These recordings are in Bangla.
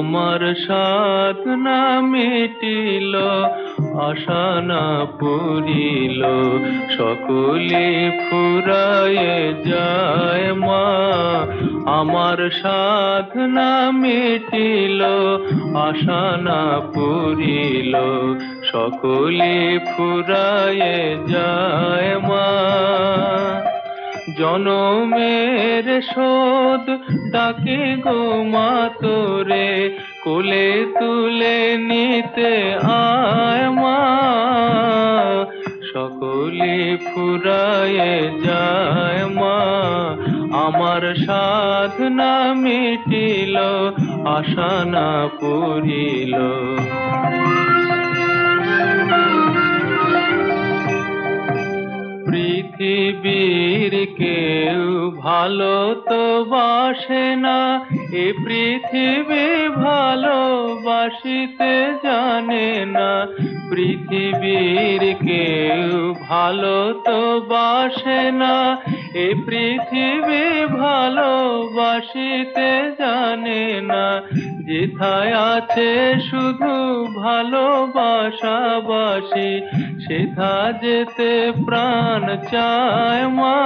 আমার সাধনা মিটিল, আশা না পুরিল, সকলে ফুরায়ে যায় মা। আমার সাধনা মিটিল, আশা না পুরিল, সকলে ফুরায়ে যায় মা। জনমের শোধ ডাকে গো মা তোরে, কোলে তুলে নিতে আয় মা। সকলে ফুরায়ে যায় মা, আমার সাধনা মিটিল, আশা না পুরিল। পৃথিবীর কেউ ভালো তো বাসে না, এ পৃথিবী ভালোবাসিতে জানে না। পৃথিবীর কেউ ভালো তো বাসে না, এ পৃথিবী ভালোবাসিতে জানে না। যেথায় আছে শুধু ভালোবাসাবাসি, সেথা যেতে প্রাণ চায় মা।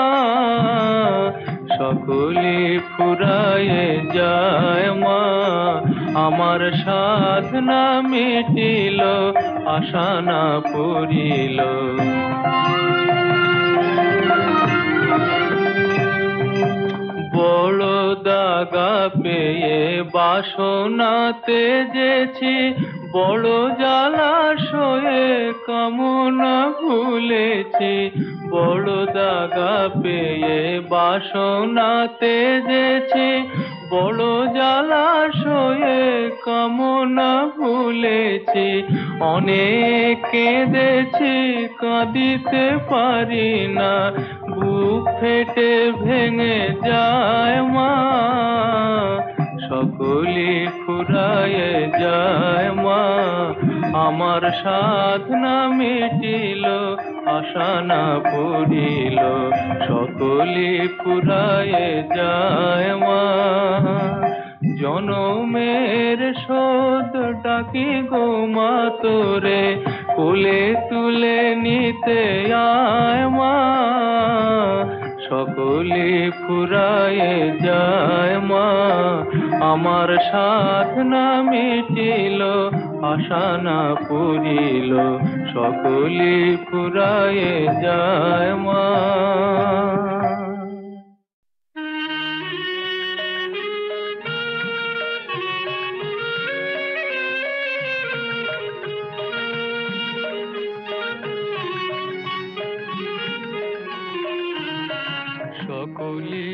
সকলে ফুরায়ে যায় মা, আমার সাধনা মিটিল, আশা না পুরিল। বড় দাগা পেয়ে বাসনা তেজেছি, বড় জলাশয়ে কামনা ভুলেছি। বড় দাগা পেয়ে বাসনা তেজেছি, বড় জলাশয়ে কামনা ভুলেছি। অনেক কেঁদেছি, কাঁদিতে পারি না, বুক ফেটে ভেঙে যায় মা। সকলে ফুরায়ে যায় মা, আমার সাধনা মিটিল, আশা না পুরিল, সকলে ফুরায়ে যায় মা। জনমের শোধ ডাকি গো মা তোরে, কোলে তুলে নিতে আয় মা। সকলে ফুরায়ে যায় মা, আমার সাধনা মিটিল, আশা না পুরিল, সকলে ফুরায়ে যায় মা। সকলে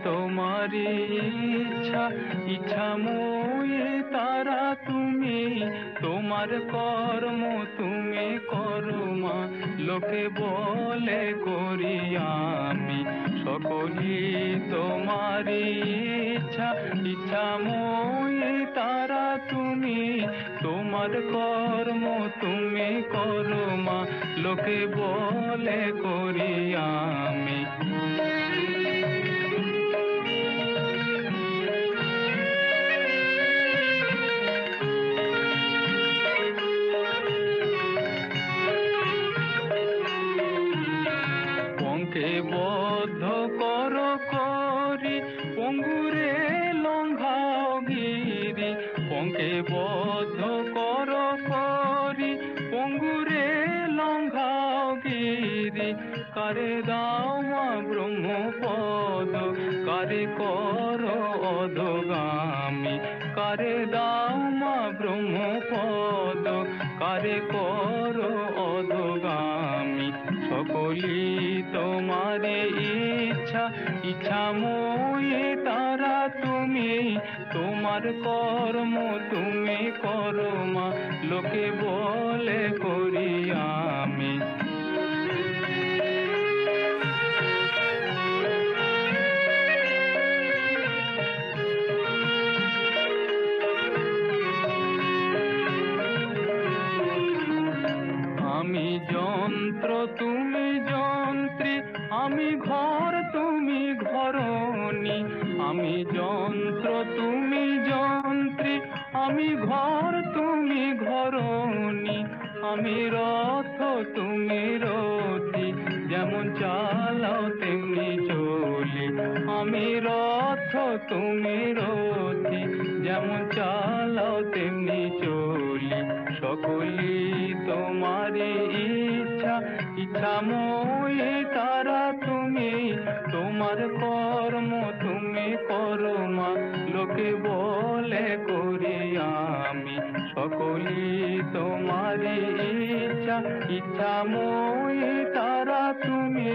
তোমারি ইচ্ছা, ইচ্ছাময়ী তারা তুমি, তোমার কর্ম তুমি করো মা, লোকে বলে করি আমি। সকলে তোমারি ইচ্ছা, ইচ্ছাময়ী তারা তুমি, তোমার কর্ম তুমি করো মা, লোকে বলে করি আমি। পঙ্কে বদ্ধ কর করি, পঙ্গুরে লঙ্ঘাও গিরি। পঙ্কে বদ্ধ কর করি, পঙ্গুরে লঙ্ঘাও গিরি। কারে দাও মা ব্রহ্মপদ, কারে কর অধগামী। কারে দাও মা ব্রহ্মপদ, কারে কর অধগামী। সকলি তোমারে ইচ্ছা, ইচ্ছাময়ী তারা তুমি, তোমার কর্ম তুমি করো মা, লোকে বলে করি আমি। আমি যন্ত্র তুমি যন্ত্রী, আমি ঘর তুমি ঘরণী। আমি যন্ত্র তুমি যন্ত্রী, আমি ঘর তুমি ঘরণী, আমি রথ তুমি রথী, যেমন চালাও তেমনি চলি। আমি রথ তুমি রথী, যেমন চালাও তেমনি চলি। সকলি তোমারই ইচ্ছা, ইচ্ছাময়ী তারা তুমি। তোমার কর্ম তুমি করো মা, লোকে বলে করি আমি। সকলি তোমারই ইচ্ছা, ইচ্ছাময়ী তারা তুমি।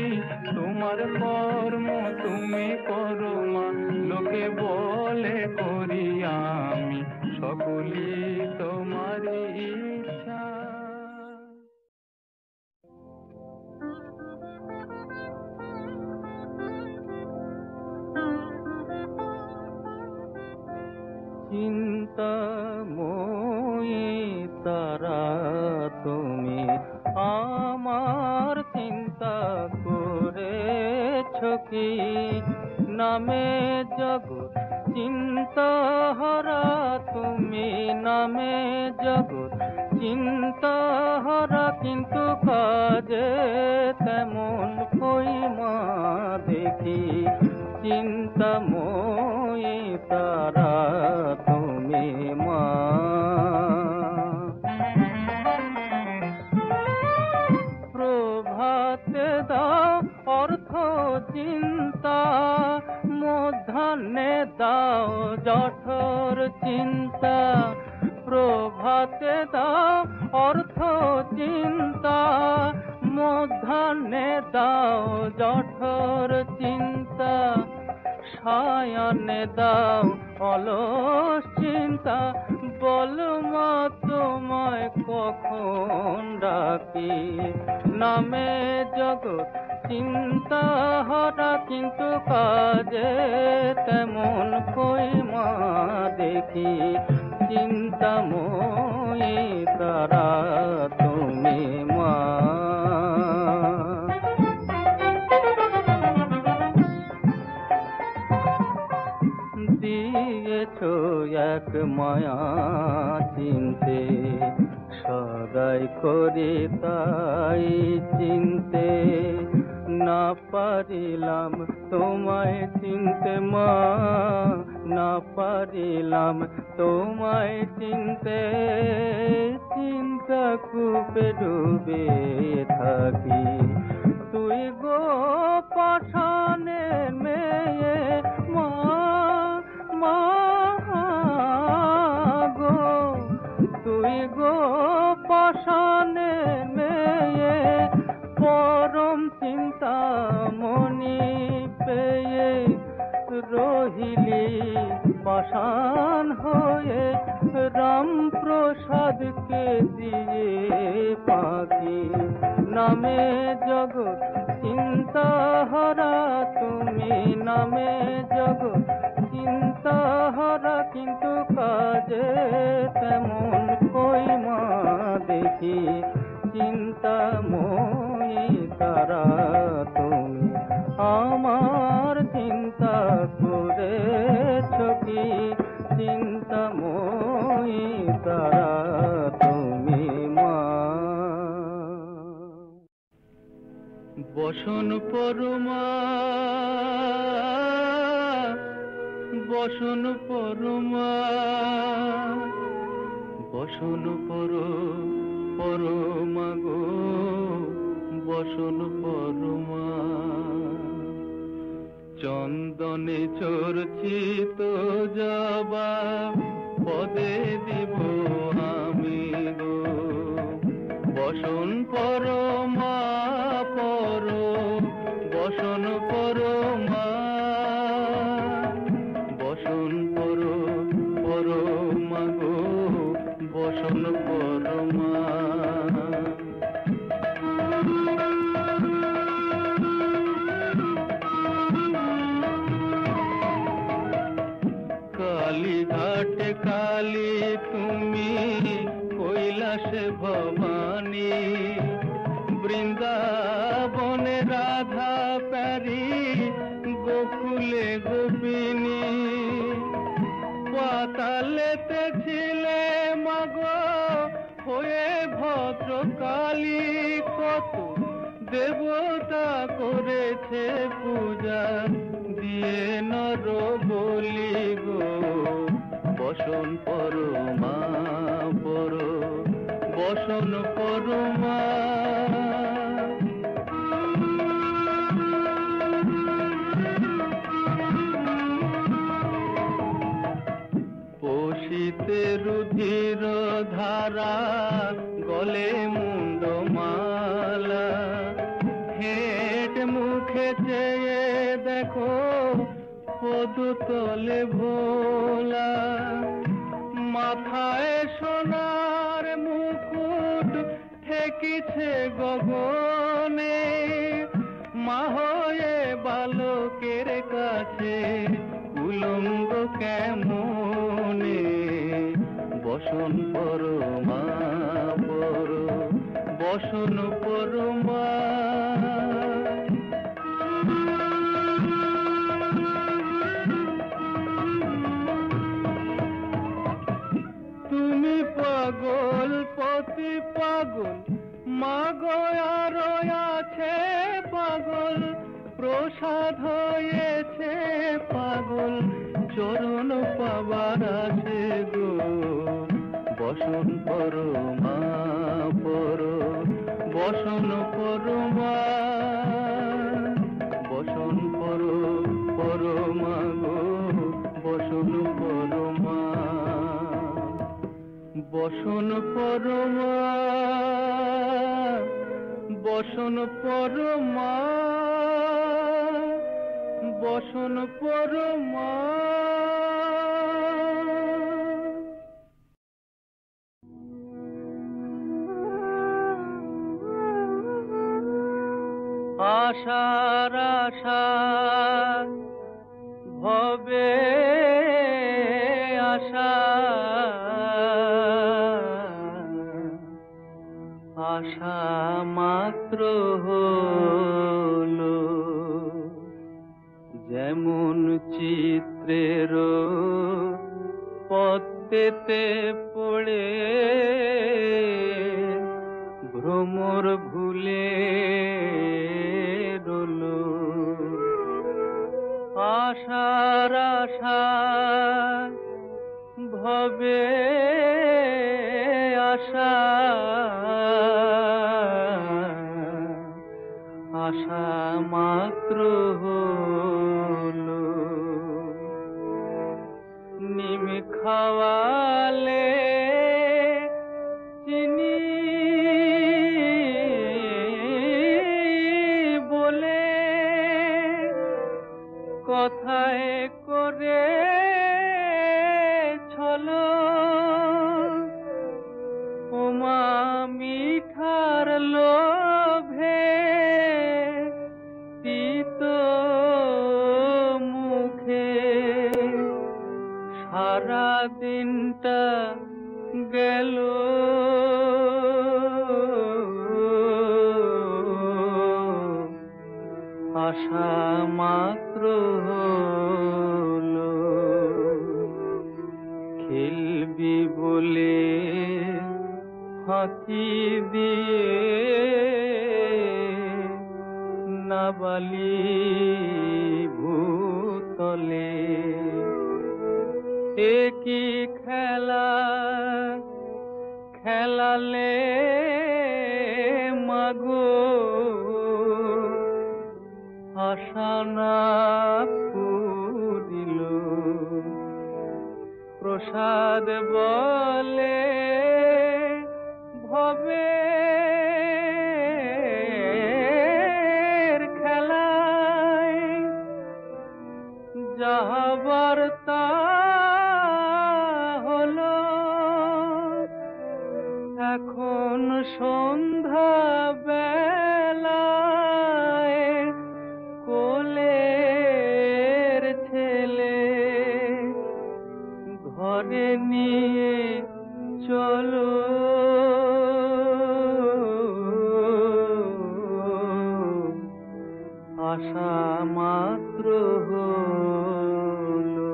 তোমার কর্ম তুমি করো মা, লোকে বলে করি আমি। সকলি তোমারই ইচ্ছা। চিন্তাময়ী তারা তুমি, আমার চিন্তা করেছ কি? নামে জগৎ চিন্তাহারা তুমি, নামে জগৎ চিন্তাহারা, কিন্তু কাজে তেমন কই মা দেখি। চিন্তাময়ী তারা তুমি মা। প্রভাতে দাও অর্থ চিন্তা, মধ্যাহ্নে দাও জঠর চিন্তা। প্রভাতে দাও অর্থ চিন্তা, মধ্যাহ্নে দাও জঠর চিন্তা। সায়াহ্নে দাও অলস চিন্তা, বল মা তোমায় কখন ডাকি। নামে জগৎ চিন্তাহারা, কিন্তু কাজে তেমন কই মা দেখি। চিন্তাময়ী তারা তুমি মা। দিয়েছ এক মায়া চিনতে, সদাই করি তাই চিনতে। না পারিলাম তোমায় চিনতে মা, না পারিলাম তোমায় চিনতে। চিন্তা কূপে ডুবে থাকি, তুই গো পাষাণের মেয়ে মা। মা গো, তুই গো পাষাণের মেয়ে, পরম চিন্তা মনি পেয়ে রহিলি পাষাণ হয়ে। রাম প্রসাদকে দিয়ে পাখি, নামে জগৎ চিন্তাহারা তুমি। নামে জগৎ চিন্তাহারা, কিন্তু কাজে তেমন কই মা দেখি। চিন্তাময়ী তারা তুমি, আমার চিন্তা করেছ কি? চিন্তাময়ী তারা তুমি মা। বসন পরমা, বসন পরমা, বসন পরমা গো, বসন পরমা। চন্দনে চর্চিত জবা পদে দিব আমি গো। বসন পরমা পর, বসন পরমা। বসন পরমা গো, বসন পরমা। কালীঘাটে কালী তুমি, কৈলাসে ভবানী। বৃন্দাবনে রাধা প্যারি, গোকুলে গোপিনী। পাতালেতে ছিলে কালী কত দেবতা করেছে পূজা দিয়ে নর বলি গো বসন পরমা পর বসন পরমা পোষিতে রুধির ধারা গলে মুন্ড মালা হেট মুখে চেয়ে দেখো পদতলে ভোলা মাথায় সোনার মুকুট ঠেকিছে গগনে মা হয়ে বালকের কাছে উলঙ্গ কেমনে বসন পরমা পর বসন পরমা তুমি পাগল পতি পাগল মাগো আরো আছে পাগল প্রসাদ হয়েছে পাগল চরণ পাবার আছে গো বসন পরমা পর বসন পরমা বসন পরমা গো বসন পরমা বসন পরমা বসন পরমা বসন পরমা আশার আশা ভবে আশা আশা মাত্র হলো যেমন চিত্রের পদ্মেতে পড়ে ভ্রমর ভুলে রলো আশার আশা ভবে আশা আশা মাত্র হলো নিম খাওয়ালে চিনি বলে কথায় করে ছলো ওমা মিঠার লোভে তিত মুখে সারা দিনটা গেল আশা মাত্র হলো খেলবি বলে ফাঁকি দিয়ে নাবালি ভূতলে একই খেলা খেলালে মাগো আশা না পুরিল প্রসাদ বলে ভবে খেলায় যাহাবার তা হলো এখন সন্ধ্যা বেলায় কোলের ছেলে ঘরে নিয়ে চলো আশা মাত্র হলো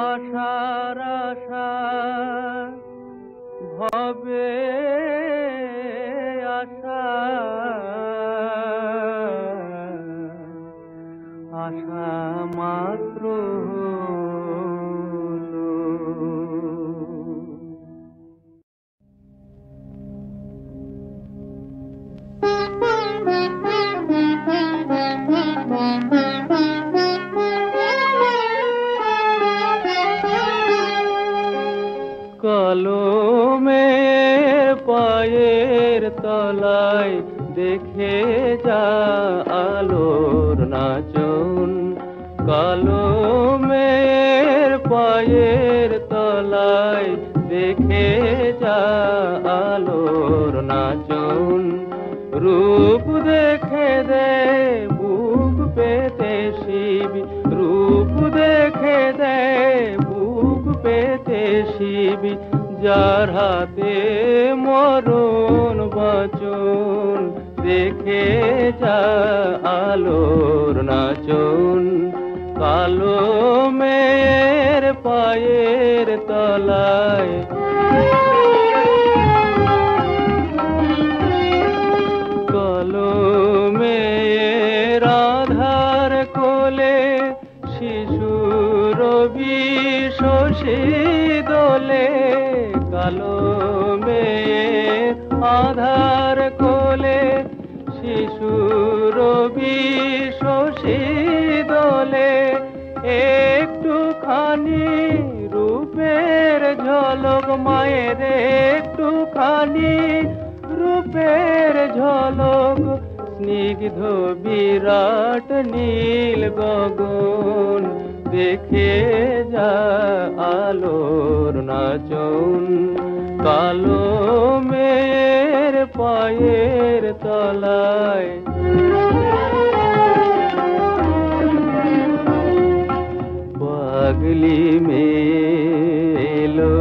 আশার আশা হবে আশা, আশা মাত্র হলো। কলমের পায়ের তলায় দেখে যা আলোর নাচন, কলমের পায়ের তলায় দেখে যা আলোর নাচন। রূপ দেখে দে বুক পেতে শিব, রূপ দেখে দে বুক পেতে শিব, যার হাতে মরণ বচন দেখে যা আলোর নাচন। কালো মেয়ের পায়ের তলায় কলমের আধার কোলে শিশুর বিশোষী দোলে, কলমের আধার কোলে শিশুর বিশোষী দোলে। একটুখানি রূপের ঝলক মায়ের, একটুখানি রূপের ঝলক, স্নিগ্ধ বিরাট নীল গগন দেখে যা আলোর নাচন। কালো মেয়ের পায়ের তলায় পাগলি মেলো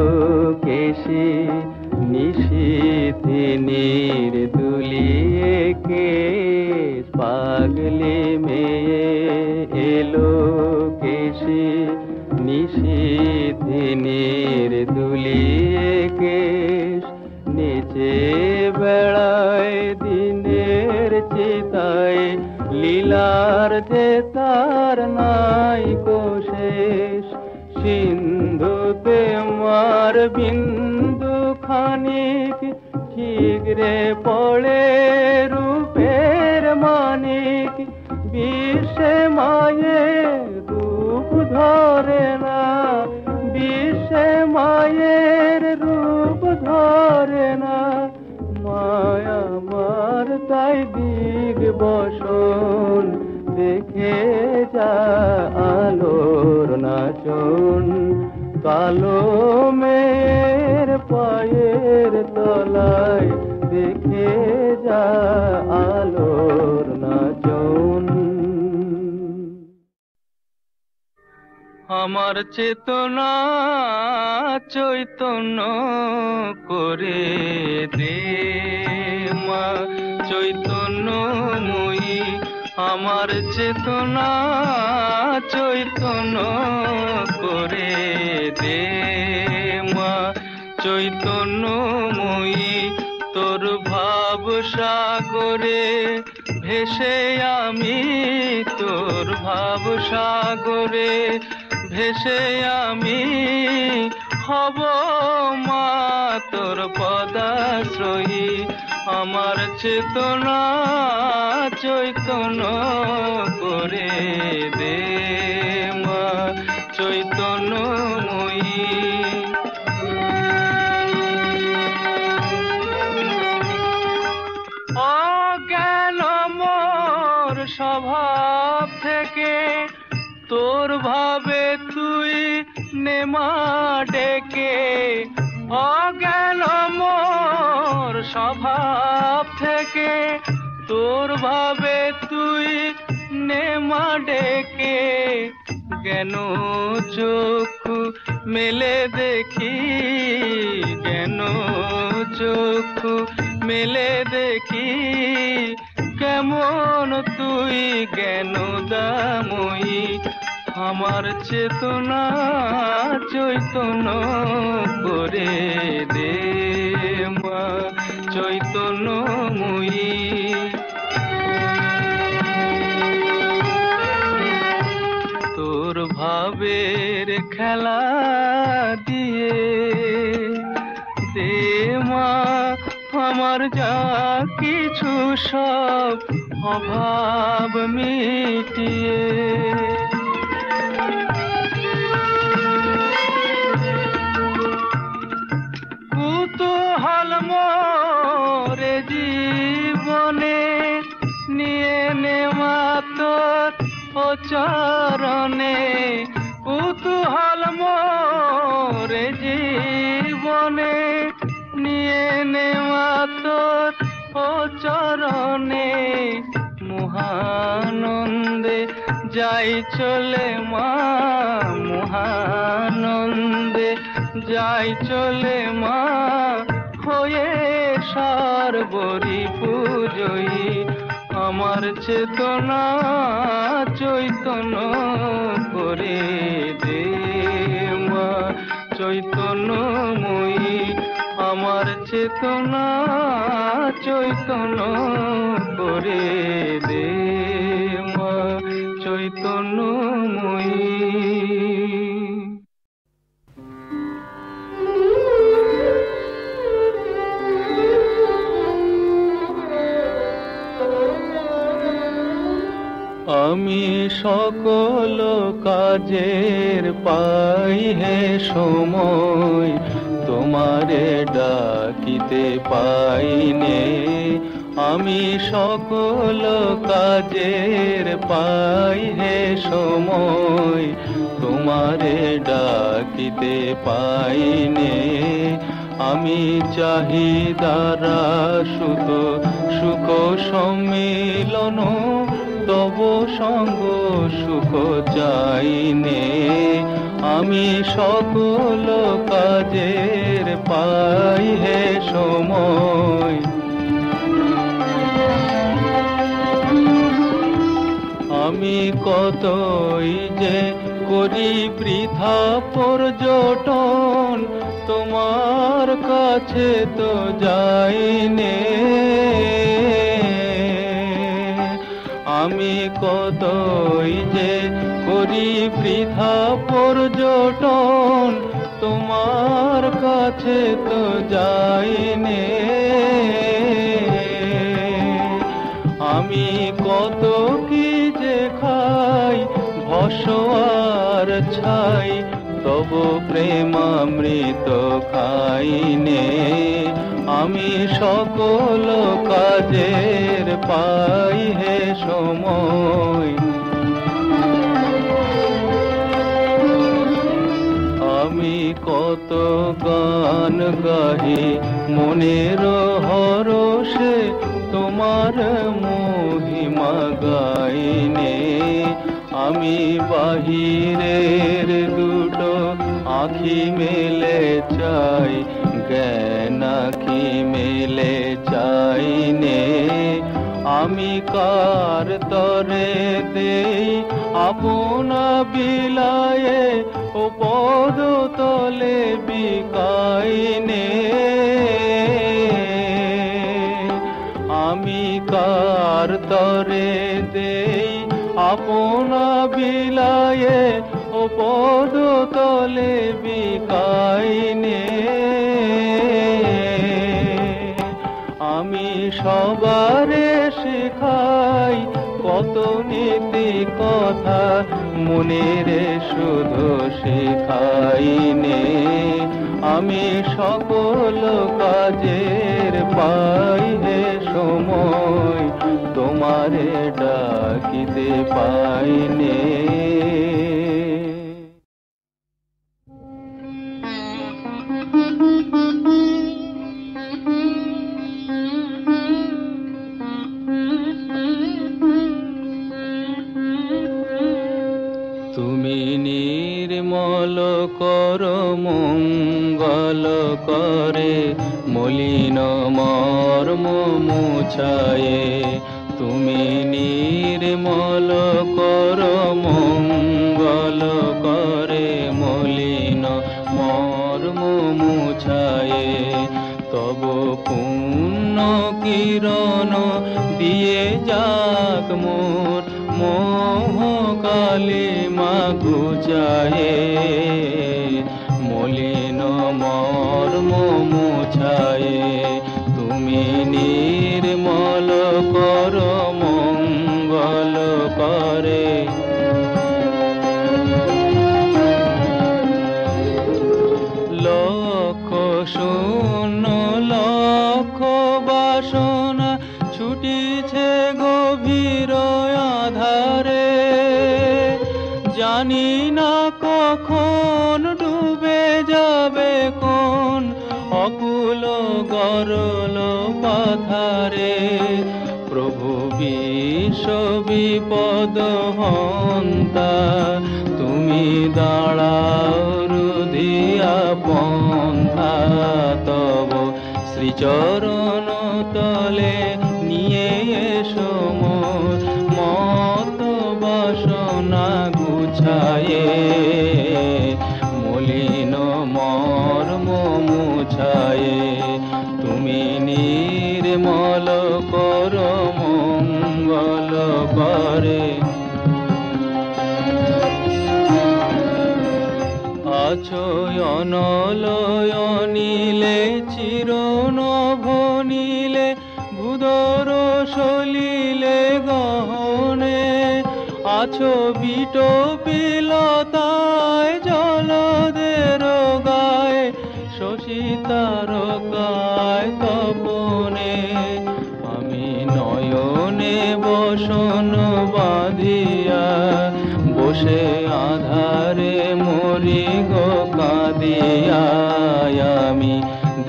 কেশে নিশীথিনীর দুলিয়ে কেশ, পাগলি মেয়ে এলো কেশে নিশীথিনীর দুলিয়ে কেশ। নিচে বেড়ায় দিনের চিতায় লীলার যে তার নাই কোশেষ, সিন্ধুতে মার বিন্দু খানিক ঠিকরে পড়ে রূপের মানিক। বিশ্বে মায়ের রূপ ধরে না, বিশ্বে মায়ের রূপ ধরে না, মায়া মার তাই দিগ বসন দেখে যা আলোর নাচন। কালো মেয়ের পায়ের তলায় দেখে যা আলোর নাচন। আমার চেতনা চৈতন্য করে দে মা চৈতন্যময়ী, আমার চেতনা চৈতন্য করে দে মা চৈতন্যময়ী। তোর ভাব সাগরে ভেসে আমি, তোর ভাব সাগরে ভেসে আমি হব মা তোর পদাশ্রয়ী। আমার চেতনা চৈতন্য করে দে মা চৈতন্যময়ী। অজ্ঞান মোর স্বভাব থেকে তোর ভাবে তুই নেমা ডেকে, অজ্ঞান মোর স্বভাব থেকে তোর ভাবে তুই নেমা ডেকে। জ্ঞান চক্ষু মেলে দেখি, জ্ঞান চক্ষু মেলে দেখি, কেমন তুই জ্ঞান দাময়ী। আমার চেতনা চৈতন্য করে দে মা চৈতন্যময়ী। তোর ভাবের খেলা দিয়ে দে মা আমার যা কিছু সব অভাব মিটিয়ে। কুতূহল মোরে জীবনে নিয়ে নে মা তোর ও চরণে। কুতূহল মোরে জীবনে নিয়ে নে মা তোর ও চরণে। মহানন্দে যাই চলে মা, মহানন্দে যাই চলে মা, হয়ে সর্বরি পূজয়ী। আমার চেতনা চৈতন্য করে দে মা চৈতন্যময়ী। আমার চেতনা চৈতন্য করে দে মা চৈতন্যময়ী। আমি সকল কাজের পাই হে সময়, তোমারে ডাকিতে পাইনে। আমি সকল কাজের পাই হে সময়, তোমারে ডাকিতে পাইনে। আমি চাহিদারা সুত সুখ সম্মিলন, তব সঙ্গ সুখ চাইনে। আমি সকল কাজের পাই হে সময়। আমি কতই যে করি বৃথা পর্যটন, তোমার কাছে তো যাইনে। আমি কতই যে করি বৃথা পর্যটন, তোমার কাছে তো যাইনে। আমি কত কি যে খাই ভস্ম আর ছাই, তব প্রেমামৃত খাইনে। আমি সকল কাজের পাই হে সময়। আমি কত গান গাহি মনের হরষে, তোমার মহিমা গাইনে। আমি বাহিরের দুটো আখি মেলে চাই, জ্ঞান আখি মেলে চাইনে। আমি কার তরে দেই আপনা বিলায়ে, ও পদ তলে বিকাইনে। আমি কার তরে দেই আপনা বিলায়ে, ও পদ তলে বিকাইনে। আমি সবারে শেখাই কত নীতি কথা, মনের শুধু শেখাইনে। আমি সকল কাজের পাই হে সময়, তোমারে ডাকিতে পাইনে। তুমি নির্মল কর মঙ্গল করে, মলিন মর্ম মুছায়ে। তুমি নির্মল কর মঙ্গল করে, মলিন মর্ম মুছায়ে। তব তব পুণ্য কিরণ দিয়ে যাক মোর মোহ কালিমা ঘুচায়ে, মলিন মর্ম মুছায়ে। তুমি নির্মল কর মঙ্গল করে, লক্ষ শূন্য লক্ষ বাসনা ছুটিছে গভীর আধারে, জানি না কখন ডুবে যাবে কোন অকুল গরল পাথারে। প্রভু বিশ্ব বিপদ হন্তা, তুমি দাঁড়াও রুধিয়া পন্থা। তব শ্রীচরণ তলে নিয়ে এসো মোর মত বাসনা গুছায়ে, মলিন মর্ম মুছায়ে। তুমি নির্মল কর মঙ্গল করে, আছো অনলয় নীলে চিরনভ নীলে, ভূদর সলিলে গহনে। আছো বিটপিলতায় জলদের গায়ে, শশী তারকায় তপনে। আমি নয়নে বসন বাঁধিয়া, বসে আধারে মরি গো কাঁদিয়া। আমি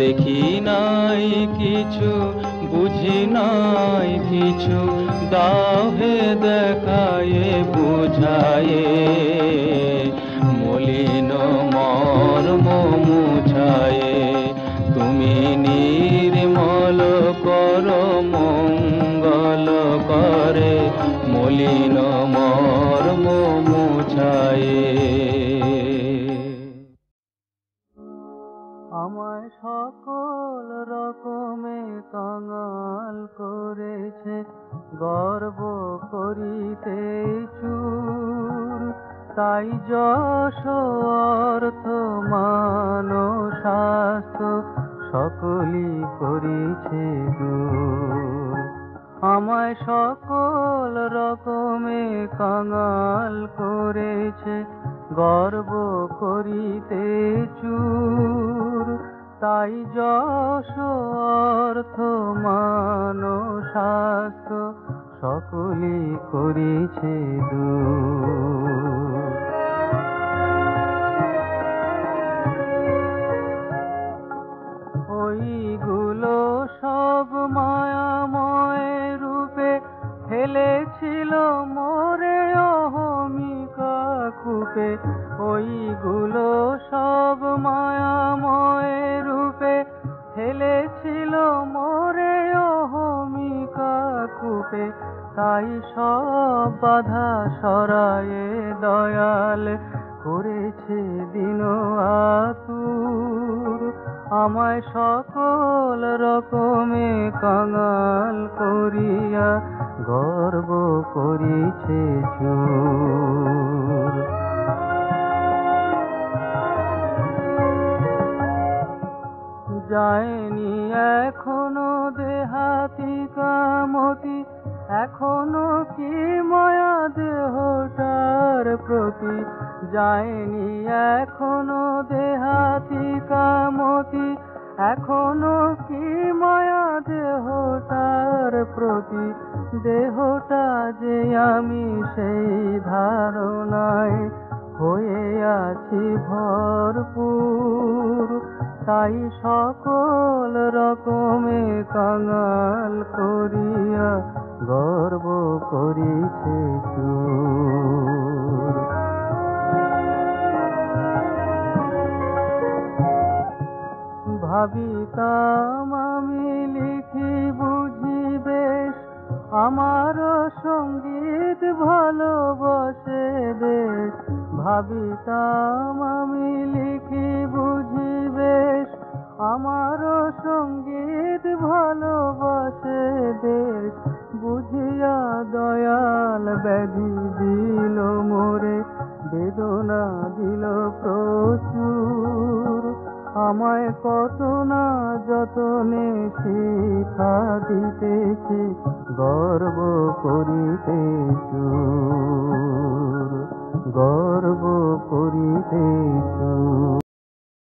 দেখি নাই কিছু, বুঝি নাই কিছু, দাও হে দেখায়ে বুঝায়ে। মলিন মর্ম মুছায়ে, তুমি নির্মল কর মঙ্গল করে, মলিন মর্ম মুছায়ে। আমায় সকল রকমে কাঙাল করেছে, গর্ব করিতে চুর। তাই যশ অর্থ মান স্বাস্থ্য সকলই করিছে দূর। আমায় সকল রকমে কাঙাল করেছে, গর্ব করিতে চুর। তাই যশ অর্থ মান স্বাস্থ্য সকলই করিছে দূর। ওইগুলো সব মায়াময় রূপে ফেলেছিল মোরে অহমিকা কূপে। ওইগুলো সব মায়াময় রূপে ফেলেছিল মোরে অহমিকা কূপে। তাই সব বাধা সরায়ে দয়াল করেছে দিন আতুর। আমায় সকল রকমে কাঙাল করিয়া গর্ব করিছে চুর। যায়নি এখনো দেহাতি কামতি, এখনো কি মায়া দেহটার প্রতি। যায়নি এখনো দেহাতি কামতি, এখনো কি মায়া দেহটার প্রতি। দেহটা যে আমি সেই ধারণায় হয়ে আছি ভরপুর। তাই সকল রকমে কাঙাল করিয়া গর্ব করিছে চুর। ভাবিতাম আমি লিখি বুঝি বেশ, আমার সঙ্গীত ভালোবাসে দেশ। ভাবিতাম আমি লিখি বুঝি বেশ, আমারও সঙ্গীত ভালোবাসে দেশ, বুঝিয়া দয়াল ব্যাধি দিল মোরে, বেদনা দিল প্রচুর। আমায় কত না যতনে শিক্ষা দিতেছে, গর্ব করিতে চুর, গর্ব করিতে চুর।